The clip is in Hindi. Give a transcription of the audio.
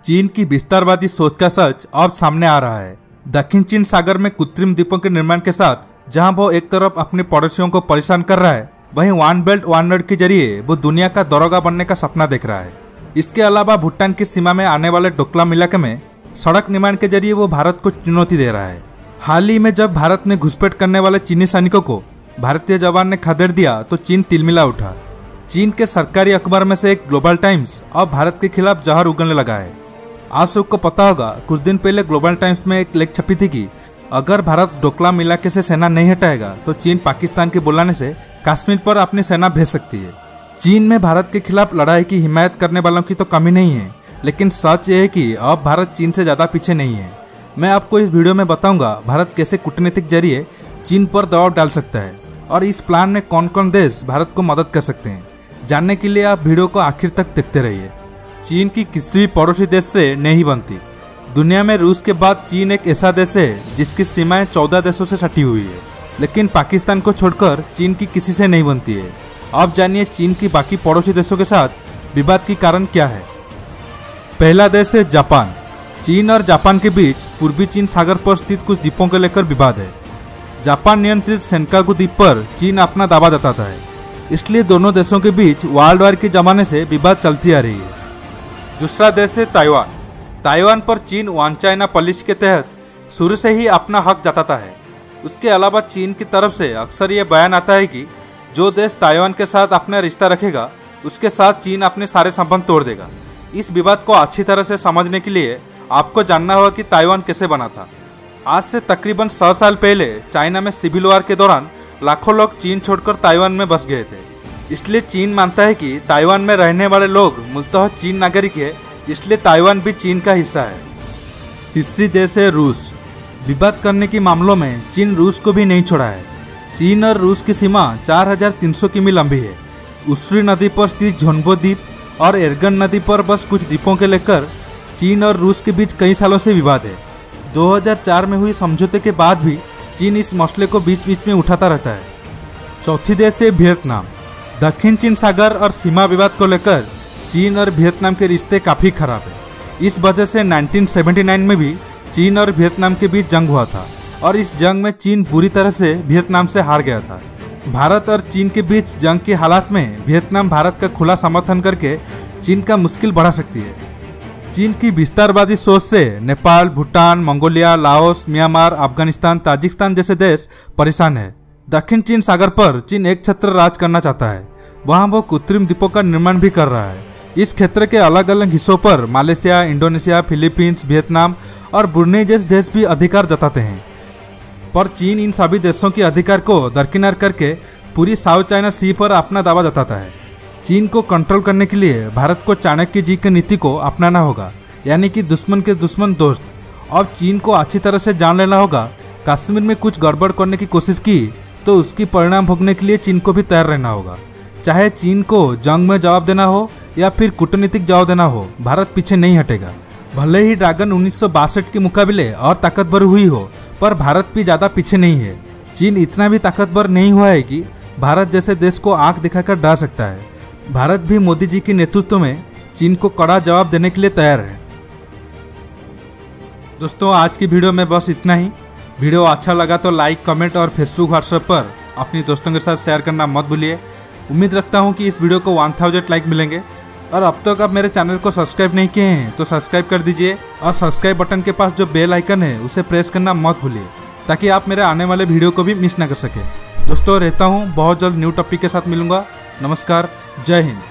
चीन की विस्तारवादी सोच का सच अब सामने आ रहा है। दक्षिण चीन सागर में कृत्रिम द्वीपों के निर्माण के साथ जहां वो एक तरफ अपने पड़ोसियों को परेशान कर रहा है, वहीं वन बेल्ट वन रोड के जरिए वो दुनिया का दरोगा बनने का सपना देख रहा है। इसके अलावा भूटान की सीमा में आने वाले डोकलाम इलाके में सड़क निर्माण के जरिए वो भारत को चुनौती दे रहा है। हाल ही में जब भारत में घुसपैठ करने वाले चीनी सैनिकों को भारतीय जवान ने खदेड़ दिया तो चीन तिलमिला उठा। चीन के सरकारी अखबार में से एक ग्लोबल टाइम्स अब भारत के खिलाफ जहर उगलने लगा है। आप सबको पता होगा, कुछ दिन पहले ग्लोबल टाइम्स में एक लेख छपी थी कि अगर भारत डोकलाम इलाके से सेना नहीं हटाएगा तो चीन पाकिस्तान के बुलाने से कश्मीर पर अपनी सेना भेज सकती है। चीन में भारत के खिलाफ लड़ाई की हिमायत करने वालों की तो कमी नहीं है, लेकिन सच ये है कि अब भारत चीन से ज़्यादा पीछे नहीं है। मैं आपको इस वीडियो में बताऊंगा भारत कैसे कूटनीतिक जरिए चीन पर दबाव डाल सकता है और इस प्लान में कौन कौन देश भारत को मदद कर सकते हैं। जानने के लिए आप वीडियो को आखिर तक देखते रहिए। चीन की किसी भी पड़ोसी देश से नहीं बनती। दुनिया में रूस के बाद चीन एक ऐसा देश है जिसकी सीमाएं 14 देशों से सटी हुई है, लेकिन पाकिस्तान को छोड़कर चीन की किसी से नहीं बनती है। अब जानिए चीन की बाकी पड़ोसी देशों के साथ विवाद की कारण क्या है। पहला देश है जापान। चीन और जापान के बीच पूर्वी चीन सागर पर स्थित कुछ द्वीपों को लेकर विवाद है। जापान नियंत्रित सेनकाकू द्वीप पर चीन अपना दावा जताता है, इसलिए दोनों देशों के बीच वर्ल्ड वार के जमाने से विवाद चलती आ रही है। दूसरा देश है ताइवान। ताइवान पर चीन वन चाइना पॉलिसी के तहत शुरू से ही अपना हक जताता है। उसके अलावा चीन की तरफ से अक्सर ये बयान आता है कि जो देश ताइवान के साथ अपना रिश्ता रखेगा उसके साथ चीन अपने सारे संबंध तोड़ देगा। इस विवाद को अच्छी तरह से समझने के लिए आपको जानना होगा कि ताइवान कैसे बना था। आज से तकरीबन 100 साल पहले चाइना में सिविल वॉर के दौरान लाखों लोग चीन छोड़कर ताइवान में बस गए थे। इसलिए चीन मानता है कि ताइवान में रहने वाले लोग मूलतः चीन नागरिक है, इसलिए ताइवान भी चीन का हिस्सा है। तीसरी देश है रूस। विवाद करने के मामलों में चीन रूस को भी नहीं छोड़ा है। चीन और रूस की सीमा 4300 किमी लंबी है। उसरी नदी पर स्थित झोन्बो द्वीप और एर्गन नदी पर बस कुछ द्वीपों के लेकर चीन और रूस के बीच कई सालों से विवाद है। 2004 में हुई समझौते के बाद भी चीन इस मसले को बीच बीच में उठाता रहता है। चौथी देश है वियतनाम। दक्षिण चीन सागर और सीमा विवाद को लेकर चीन और वियतनाम के रिश्ते काफ़ी खराब है। इस वजह से 1979 में भी चीन और वियतनाम के बीच जंग हुआ था और इस जंग में चीन बुरी तरह से वियतनाम से हार गया था। भारत और चीन के बीच जंग के हालात में वियतनाम भारत का खुला समर्थन करके चीन का मुश्किल बढ़ा सकती है। चीन की विस्तारवादी सोच से Nepal, Bhutan, Mongolia, Laos, Myanmar, Afghanistan, Tajikistan जैसे देश परेशान है। दक्षिण चीन सागर पर चीन एक छत्र राज करना चाहता है। वहाँ वो कृत्रिम द्वीपों का निर्माण भी कर रहा है। इस क्षेत्र के अलग अलग हिस्सों पर मलेशिया, इंडोनेशिया, फिलीपींस, वियतनाम और ब्रुनेई जैसे देश भी अधिकार जताते हैं, पर चीन इन सभी देशों के अधिकार को दरकिनार करके पूरी साउथ चाइना सी पर अपना दावा जताता है। चीन को कंट्रोल करने के लिए भारत को चाणक्य जी की नीति को अपनाना होगा, यानी कि दुश्मन के दुश्मन दोस्त। अब चीन को अच्छी तरह से जान लेना होगा। कश्मीर में कुछ गड़बड़ करने की कोशिश की तो उसकी परिणाम भोगने के लिए चीन को भी तैयार रहना होगा। चाहे चीन को जंग में जवाब देना हो या फिर कूटनीतिक जवाब देना हो, भारत पीछे नहीं हटेगा। भले ही ड्रैगन 1962 के मुकाबले और ताकतवर हुई हो, पर भारत भी ज़्यादा पीछे नहीं है। चीन इतना भी ताकतवर नहीं हुआ है कि भारत जैसे देश को आंख दिखाकर डरा सकता है। भारत भी मोदी जी के नेतृत्व में चीन को कड़ा जवाब देने के लिए तैयार है। दोस्तों, आज की वीडियो में बस इतना ही। वीडियो अच्छा लगा तो लाइक, कमेंट और फेसबुक, व्हाट्सएप पर अपनी दोस्तों के साथ शेयर करना मत भूलिए। उम्मीद रखता हूँ कि इस वीडियो को 1000 लाइक मिलेंगे। और अब तक आप मेरे चैनल को सब्सक्राइब नहीं किए हैं तो सब्सक्राइब कर दीजिए और सब्सक्राइब बटन के पास जो बेल आइकन है उसे प्रेस करना मत भूलिए, ताकि आप मेरे आने वाले वीडियो को भी मिस ना कर सके। दोस्तों, रहता हूँ, बहुत जल्द न्यू टॉपिक के साथ मिलूंगा। नमस्कार, जय हिंद।